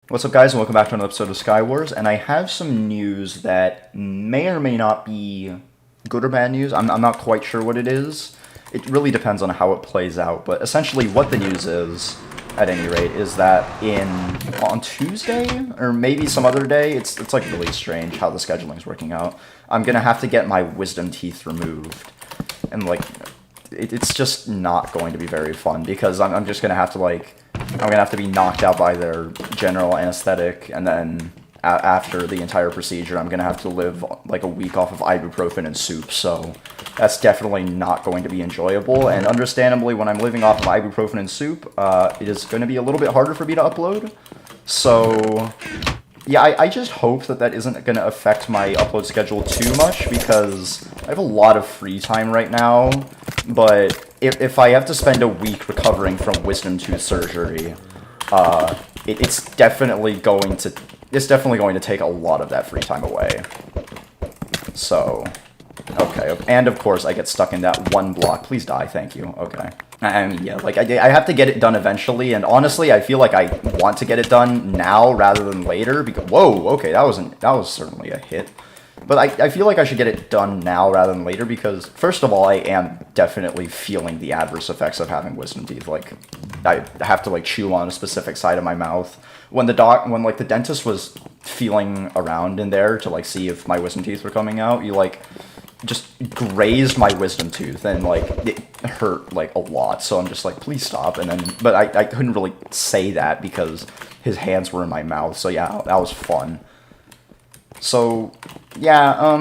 What's up, guys, and welcome back to another episode of Skywars, and I have some news that may or may not be good or bad news. I'm not quite sure what it is. It really depends on how it plays out, but essentially what the news is, at any rate, is that on Tuesday, or maybe some other day, it's like really strange how the scheduling's working out, I'm gonna have to get my wisdom teeth removed. And like, it's just not going to be very fun, because I'm just gonna have to I'm gonna have to be knocked out by their general anesthetic, and then after the entire procedure, I'm gonna have to live like a week off of ibuprofen and soup. So that's definitely not going to be enjoyable. And understandably, when I'm living off of ibuprofen and soup, it is going to be a little bit harder for me to upload. So yeah, I just hope that that isn't going to affect my upload schedule too much, because I have a lot of free time right now. But if I have to spend a week recovering from wisdom tooth surgery, it's definitely going to take a lot of that free time away. So, okay, and of course I get stuck in that one block. Please die, thank you. Okay. I mean, yeah, like I have to get it done eventually, and honestly, I feel like I want to get it done now rather than later. Because whoa, okay, that was certainly a hit. But I feel like I should get it done now rather than later, because first of all, I am definitely feeling the adverse effects of having wisdom teeth. Like, I have to like chew on a specific side of my mouth. When the dentist was feeling around in there to like see if my wisdom teeth were coming out, he like just grazed my wisdom tooth, and like it hurt like a lot. So I'm just like, please stop. And then, but I couldn't really say that because his hands were in my mouth. So yeah, that was fun. So, yeah,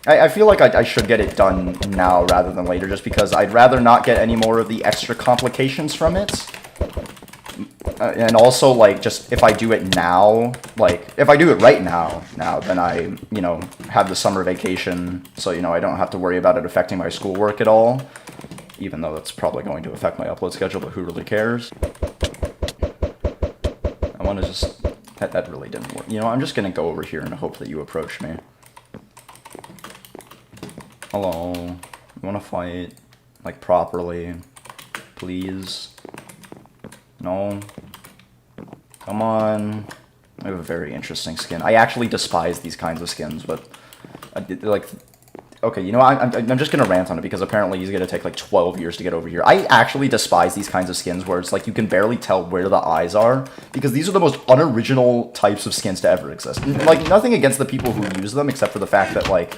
I feel like I should get it done now rather than later, just because I'd rather not get any more of the extra complications from it. And also, like, just if I do it now, like, if I do it right now, then I, have the summer vacation, so, I don't have to worry about it affecting my schoolwork at all, even though that's probably going to affect my upload schedule, but who really cares? I want to just... That really didn't work. I'm just gonna go over here and hope that you approach me. Hello. You wanna fight? Like, properly? Please? No? Come on. I have a very interesting skin. I actually despise these kinds of skins, but... Okay, I'm just gonna rant on it, because apparently he's gonna take like 12 years to get over here. I actually despise these kinds of skins where it's like you can barely tell where the eyes are, because these are the most unoriginal types of skins to ever exist. Like, nothing against the people who use them, except for the fact that, like,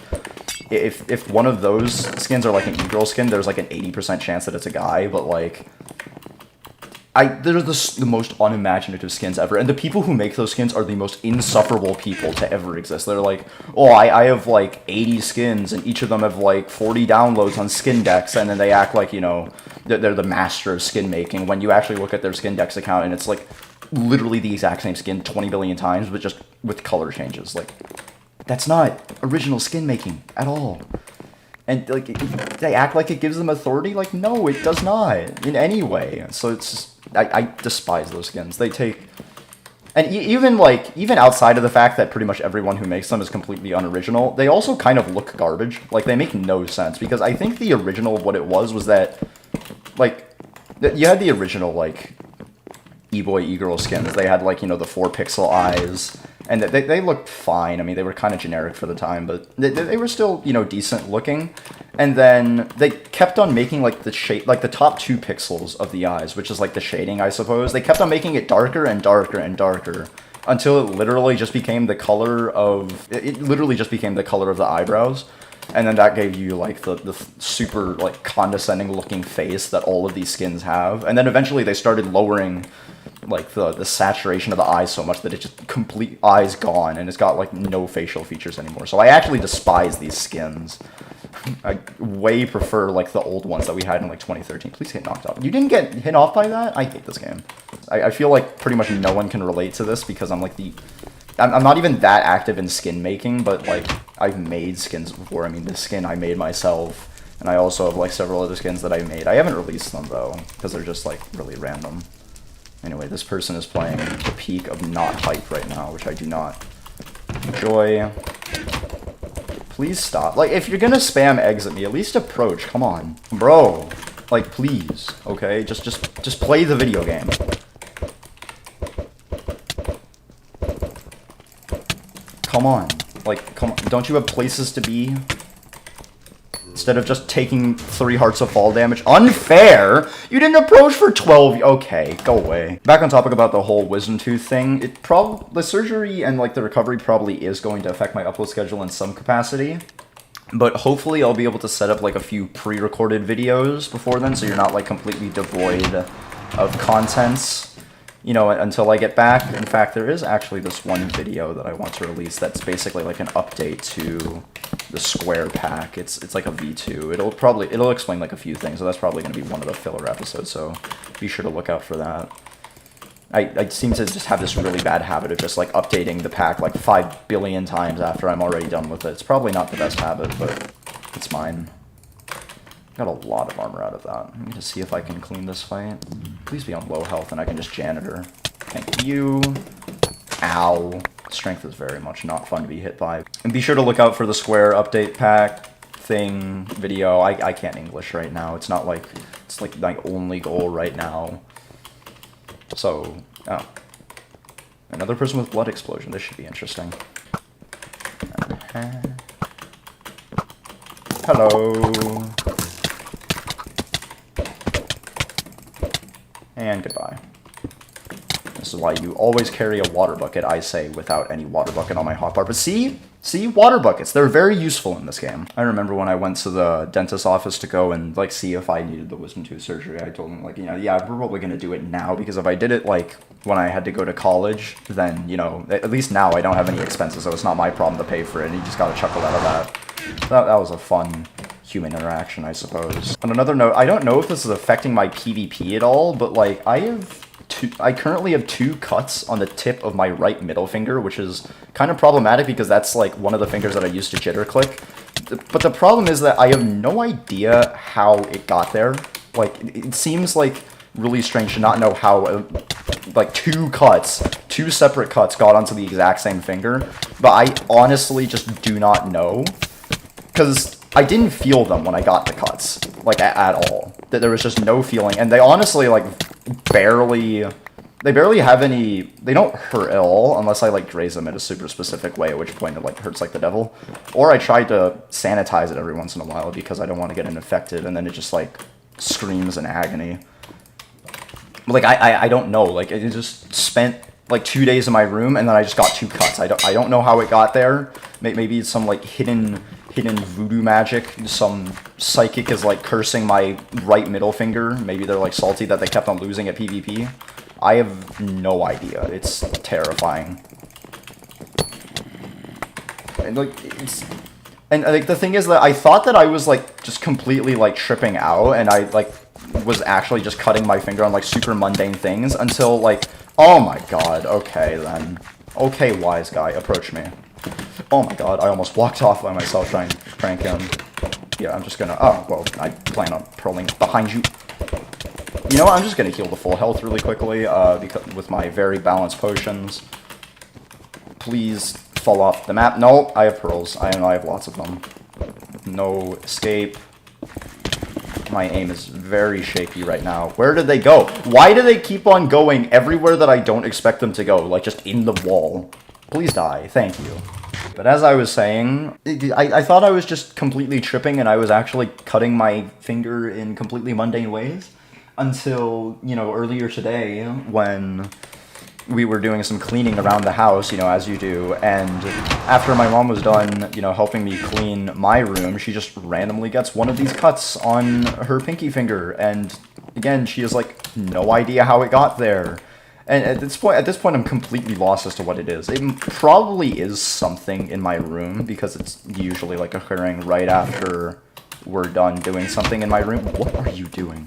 if one of those skins are like an e-girl skin, there's like an 80% chance that it's a guy, but like... They're the most unimaginative skins ever, and the people who make those skins are the most insufferable people to ever exist. They're like, oh, I have like 80 skins, and each of them have like 40 downloads on Skindex, and then they act like, they're the master of skin making, when you actually look at their Skindex account, and it's like literally the exact same skin 20 billion times, but just with color changes. Like, that's not original skin making at all. And, like, they act like it gives them authority? Like, no, it does not, in any way. So it's just, I despise those skins. They take... And even outside of the fact that pretty much everyone who makes them is completely unoriginal, they also kind of look garbage. Like, they make no sense. Because I think the original of what it was that, like, you had the original, like, e-boy, e-girl skins. They had, like, the 4-pixel eyes... And they looked fine. I mean, they were kind of generic for the time, but they were still, decent looking. And then they kept on making, like, the shade, like, the top 2 pixels of the eyes, which is, like, the shading, I suppose. They kept on making it darker and darker and darker until it literally just became the color of... It literally just became the color of the eyebrows. And then that gave you, like, the super, like, condescending-looking face that all of these skins have. And then eventually they started lowering... like the saturation of the eyes so much that it just complete eyes gone, and it's got like no facial features anymore. So I actually despise these skins. I way prefer like the old ones that we had in like 2013. Please get knocked off. You didn't get hit off by that? I hate this game. I feel like pretty much no one can relate to this, because I'm like I'm not even that active in skin making, but like I've made skins before. I mean, this skin I made myself, and I also have like several other skins that I made. I haven't released them though, because they're just like really random. Anyway, this person is playing the peak of not hype right now, which I do not enjoy. Please stop. Like, if you're gonna spam eggs at me, at least approach. Come on. Bro. Like, please. Okay? Just play the video game. Come on. Like, come on. Don't you have places to be? Instead of just taking 3 hearts of fall damage. Unfair! You didn't approach for 12. Okay, go away. Back on topic about the whole wisdom tooth thing. The surgery and like the recovery probably is going to affect my upload schedule in some capacity. But hopefully I'll be able to set up like a few pre-recorded videos before then, so you're not like completely devoid of contents, you know, until I get back. In fact, there is actually this one video that I want to release that's basically like an update to the square pack. It's like a V2. It'll explain like a few things, so that's probably going to be one of the filler episodes, so be sure to look out for that. I seem to just have this really bad habit of just like updating the pack like 5 billion times after I'm already done with it. It's probably not the best habit, but it's mine. Got a lot of armor out of that. Let me just see if I can clean this fight. Please be on low health and I can just janitor. Thank you. Ow. Strength is very much not fun to be hit by. And be sure to look out for the square update pack thing video. I can't English right now. It's not like, it's like my only goal right now. So, oh. Another person with blood explosion. This should be interesting. Hello. And goodbye. This is why you always carry a water bucket, I say, without any water bucket on my hotbar. But see, water buckets, they're very useful in this game. I remember when I went to the dentist's office to go and like see if I needed the wisdom tooth surgery, I told him like, you know, yeah, we're probably gonna do it now, because if I did it like when I had to go to college, then, you know, at least now I don't have any expenses, so it's not my problem to pay for it, and you just gotta chuckle out of that. That was a fun human interaction, I suppose. On another note, I don't know if this is affecting my PvP at all, but like I currently have 2 cuts on the tip of my right middle finger, which is kind of problematic because that's like one of the fingers that I used to jitter click. But the problem is that I have no idea how it got there. Like, it seems like really strange to not know how like 2 separate cuts got onto the exact same finger. But I honestly just do not know, because I didn't feel them when I got the cuts, like, at all. There was just no feeling, and they honestly, like, barely have any, they don't hurt at all, unless I, like, graze them in a super specific way, at which point it, like, hurts like the devil. Or I tried to sanitize it every once in a while, because I don't want to get infected, and then it just, like, screams in agony. Like, I don't know, like, it just spent, like, 2 days in my room, and then I just got 2 cuts. I don't know how it got there. Maybe it's some, like, hidden voodoo magic. Some psychic is like cursing my right middle finger. Maybe they're like salty that they kept on losing at PvP. I have no idea. It's terrifying. And like the thing is that I thought that I was like just completely like tripping out, and I like was actually just cutting my finger on like super mundane things until like, oh my god, okay then. Okay, wise guy, approach me. Oh my god, I almost walked off by myself trying to prank him. Yeah, I'm just gonna... Oh, well, I plan on prolling behind you. You know what, I'm just gonna heal the full health really quickly, because with my very balanced potions. Please fall off the map. No, I have pearls. I know I have lots of them. No escape. My aim is very shaky right now. Where did they go? Why do they keep on going everywhere that I don't expect them to go? Like, just in the wall. Please die. Thank you. But as I was saying, I thought I was just completely tripping, and I was actually cutting my finger in completely mundane ways. Until, you know, earlier today, when we were doing some cleaning around the house, you know, as you do, and after my mom was done, you know, helping me clean my room, she just randomly gets one of these cuts on her pinky finger, and again, she has, like, no idea how it got there. And at this point, I'm completely lost as to what it is. It probably is something in my room, because it's usually, like, occurring right after we're done doing something in my room. What are you doing?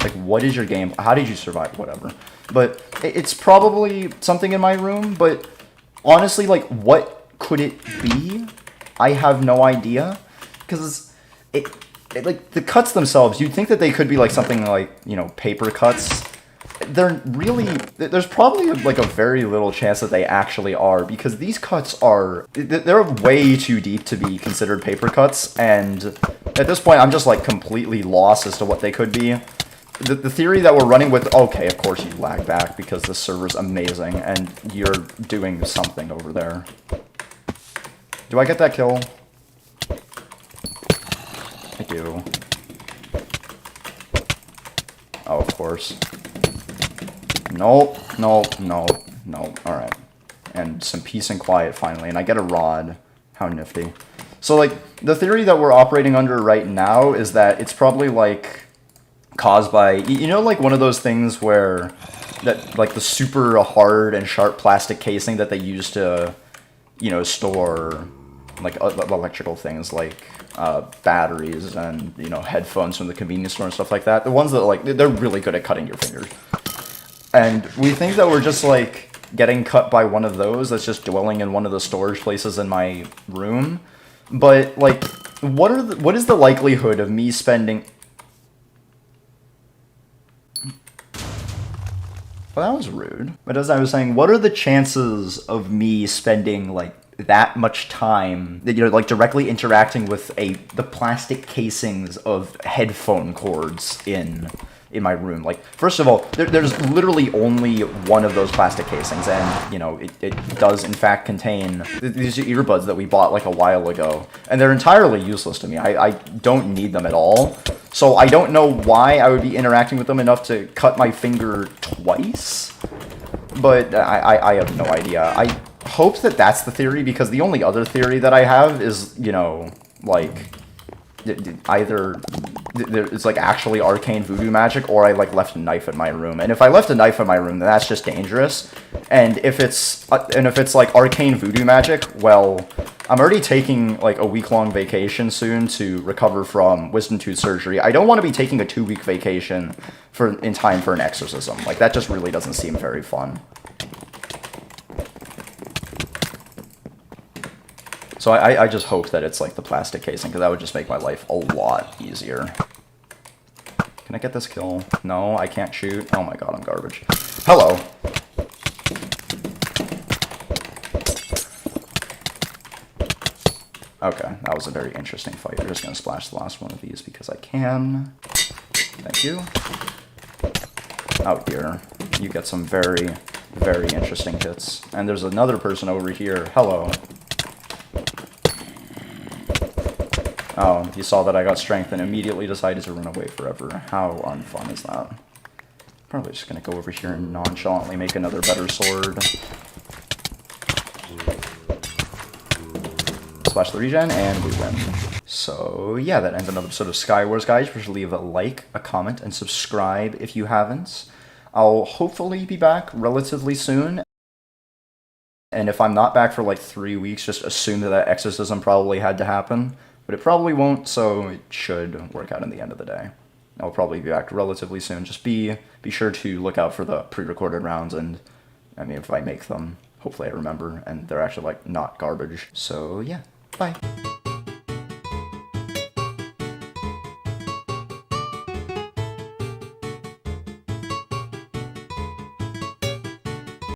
Like, what is your game? How did you survive? Whatever. But it's probably something in my room, but honestly, like, what could it be? I have no idea. Because like, the cuts themselves, you'd think that they could be, like, something like, you know, paper cuts. There's probably like a very little chance that they actually are, because these cuts they're way too deep to be considered paper cuts, and at this point I'm just like completely lost as to what they could be. the theory that we're running with... Okay, of course you lag back because this server's amazing, and you're doing something over there. Do I get that kill? I do. Oh, of course. Nope, nope, nope, nope. Alright. And some peace and quiet, finally. And I get a rod. How nifty. So, like, the theory that we're operating under right now is that it's probably, like, caused by... You know, like, one of those things where... that like, the super hard and sharp plastic casing that they use to, you know, store, like, electrical things, like... batteries and, you know, headphones from the convenience store and stuff like that. The ones that, like, they're really good at cutting your fingers. And we think that we're just, like, getting cut by one of those that's just dwelling in one of the storage places in my room. But, like, what is the likelihood of me spending... Well, that was rude. But as I was saying, what are the chances of me spending, like, that much time, you know, like directly interacting with the plastic casings of headphone cords in my room? Like, first of all, there's literally only one of those plastic casings, and, you know, it does in fact contain these earbuds that we bought like a while ago, and they're entirely useless to me. I don't need them at all, so I don't know why I would be interacting with them enough to cut my finger twice, but I have no idea. I hope that that's the theory, because the only other theory that I have is, you know, like, either it's like actually arcane voodoo magic, or I like left a knife in my room. And if I left a knife in my room, then that's just dangerous. And if it's like arcane voodoo magic, well, I'm already taking like a week-long vacation soon to recover from wisdom tooth surgery. I don't want to be taking a 2-week vacation in time for an exorcism. Like, that just really doesn't seem very fun. So I just hope that it's like the plastic casing, because that would just make my life a lot easier. Can I get this kill? No, I can't shoot. Oh my god, I'm garbage. Hello. Okay, that was a very interesting fight. I'm just going to splash the last one of these because I can. Thank you. Oh dear. You get some very, very interesting hits. And there's another person over here. Hello. Oh, you saw that I got strength and immediately decided to run away forever. How unfun is that? Probably just gonna go over here and nonchalantly make another better sword. Splash the regen, and we win. So, yeah, that ends another episode of Skywars, guys. Please leave a like, a comment, and subscribe if you haven't. I'll hopefully be back relatively soon. And if I'm not back for like 3 weeks, just assume that exorcism probably had to happen. But it probably won't, so it should work out in the end of the day. I'll probably be back relatively soon. Just be sure to look out for the pre-recorded rounds, and I mean, if I make them, hopefully I remember, and they're actually like not garbage. So yeah, bye.